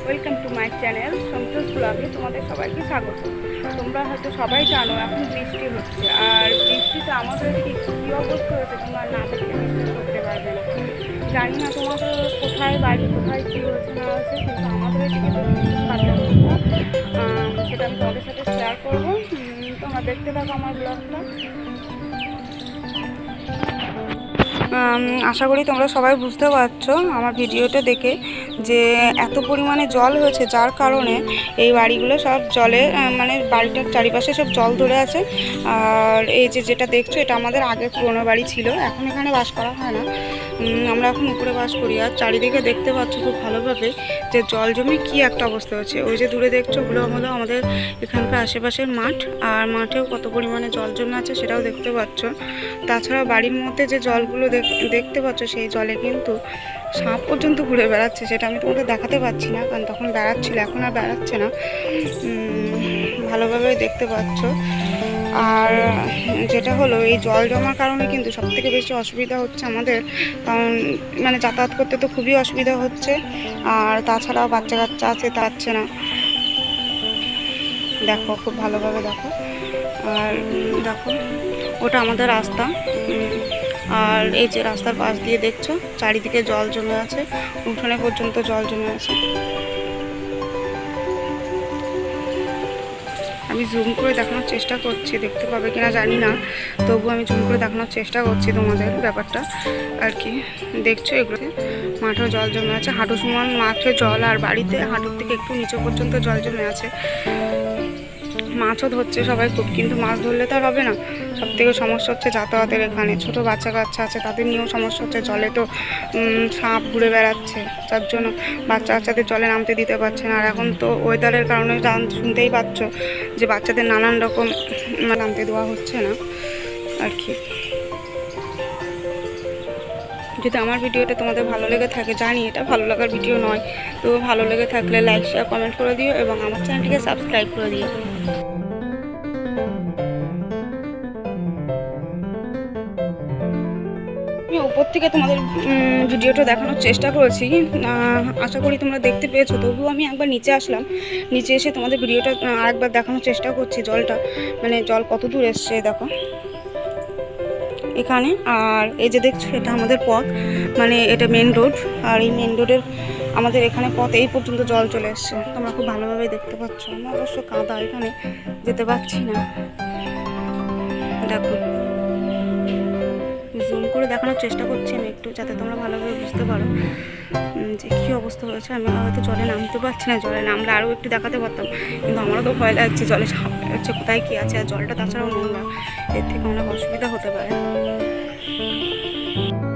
Welcome to my channel সন্তোষ ব্লগে তোমাদের সবাইকে স্বাগত। তোমরা হয়তো সবাই জানো এখন বৃষ্টি হচ্ছে, আর বৃষ্টিতে আমাদের এদিকে কী অবস্থা হয়েছে তোমরা না দেখলে বিশ্বাস করতে পারবে না। জানি না তোমাদের কোথায় বাড়ি, কোথায় কী হয়েছে না হয়েছে, কিন্তু আমাদের এদিকে তো ভীষণ বাজে অবস্থা। সেটা আমি তোমাদের সাথে শেয়ার করবো। তোমরা দেখতে থাকো আমার ব্লগটা। আশা করি তোমরা সবাই বুঝতে পারছো আমার ভিডিওটা দেখে যে এত পরিমাণে জল হয়েছে, যার কারণে এই বাড়িগুলো সব জলে মানে বাড়িটার চারিপাশে সব জল ধরে আছে। আর এই যেটা দেখছো এটা আমাদের আগে পুরনো বাড়ি ছিল, এখন এখানে বাস করা হয় না, আমরা এখন উপরে বাস করি। আর চারিদিকে দেখতে পাচ্ছ খুব ভালোভাবে যে জল জমে কী একটা অবস্থা হচ্ছে। ওই যে দূরে দেখছো ওগুলো হলো আমাদের এখানকার আশেপাশের মাঠ, আর মাঠেও কত পরিমাণে জল জমে আছে সেটাও দেখতে পাচ্ছ। তাছাড়া বাড়ির মধ্যে যে জলগুলো দেখতে পাচ্ছ সেই জলে কিন্তু সাপ পর্যন্ত ঘুরে বেড়াচ্ছে, সেটা আমি তোমাদের দেখাতে পাচ্ছি না কারণ তখন বেড়াচ্ছিল, এখন আর বেড়াচ্ছে না, ভালোভাবে দেখতে পাচ্ছ। আর যেটা হলো এই জল জমার কারণে কিন্তু সবথেকে বেশি অসুবিধা হচ্ছে আমাদের, কারণ মানে যাতায়াত করতে তো খুবই অসুবিধা হচ্ছে। আর তাছাড়াও বাচ্চা কাচ্চা আছে যাচ্ছে না, দেখো খুব ভালোভাবে দেখো। আর দেখো ওটা আমাদের রাস্তা, আর এই যে রাস্তার পাশ দিয়ে দেখছো চারিদিকে জল জমে আছে, উঠোনে পর্যন্ত জল জমে আছে। আমি জুম করে দেখানোর চেষ্টা করছি, দেখতে পাবে কিনা জানি না, তবু আমি জুম করে দেখানোর চেষ্টা করছি তোমাদের ব্যাপারটা আর কি। দেখছো এগুলোতে মাঠেও জল জমে আছে, হাঁটু সমান মাঠে জল, আর বাড়িতে হাঁটুর থেকে একটু নিচে পর্যন্ত জল জমে আছে। মাছও ধরছে সবাই খুব, কিন্তু মাছ ধরলে তো আর হবে না, সব থেকে সমস্যা হচ্ছে যাতায়াতের। এখানে ছোটো বাচ্চা কাচ্চা আছে, তাদের নিয়েও সমস্যা হচ্ছে, জলে তো সাপ ঘুরে বেড়াচ্ছে, যার জন্য বাচ্চা কাচ্চাদের জলে নামতে দিতে পারছে না। আর এখন তো ওয়েদারের কারণে শুনতেই পাচ্ছ যে বাচ্চাদের নানান রকম নামতে দেওয়া হচ্ছে না আর কি। যদি আমার ভিডিওটা তোমাদের ভালো লেগে থাকে, জানি এটা ভালো লাগার ভিডিও নয়, তো ভালো লেগে থাকলে লাইক শেয়ার কমেন্ট করে দিও এবং আমার চ্যানেলটিকে সাবস্ক্রাইব করে দিও। আমি উপর থেকে তোমাদের ভিডিওটা দেখানোর চেষ্টা করেছি, আশা করি তোমরা দেখতে পেয়েছো, তবুও আমি একবার নিচে আসলাম, নিচে এসে তোমাদের ভিডিওটা আরেকবার দেখানোর চেষ্টা করছি। জলটা মানে জল কত দূর এসছে দেখো এখানে। আর এই যে দেখছো এটা আমাদের পথ, মানে এটা মেন রোড, আর এই মেন রোডের আমাদের এখানে পথ এই পর্যন্ত জল চলে এসছে, তোমরা খুব ভালোভাবে দেখতে পাচ্ছ। আমি অবশ্য কাদা, এখানে যেতে পারছি না, দেখো জুম করে দেখানোর চেষ্টা করছি আমি একটু, যাতে তোমরা ভালোভাবে বুঝতে পারো যে কী অবস্থা হয়েছে। আমি হয়তো জলে নামতে পারছি না, জলে নামলে আরও একটু দেখাতে পারতাম, কিন্তু আমারও তো ভয় লাগছে জলে হচ্ছে কোথায় কী আছে, আর জলটা তাছাড়াও নোংরা, এর থেকে অনেক অসুবিধা হতে পারে।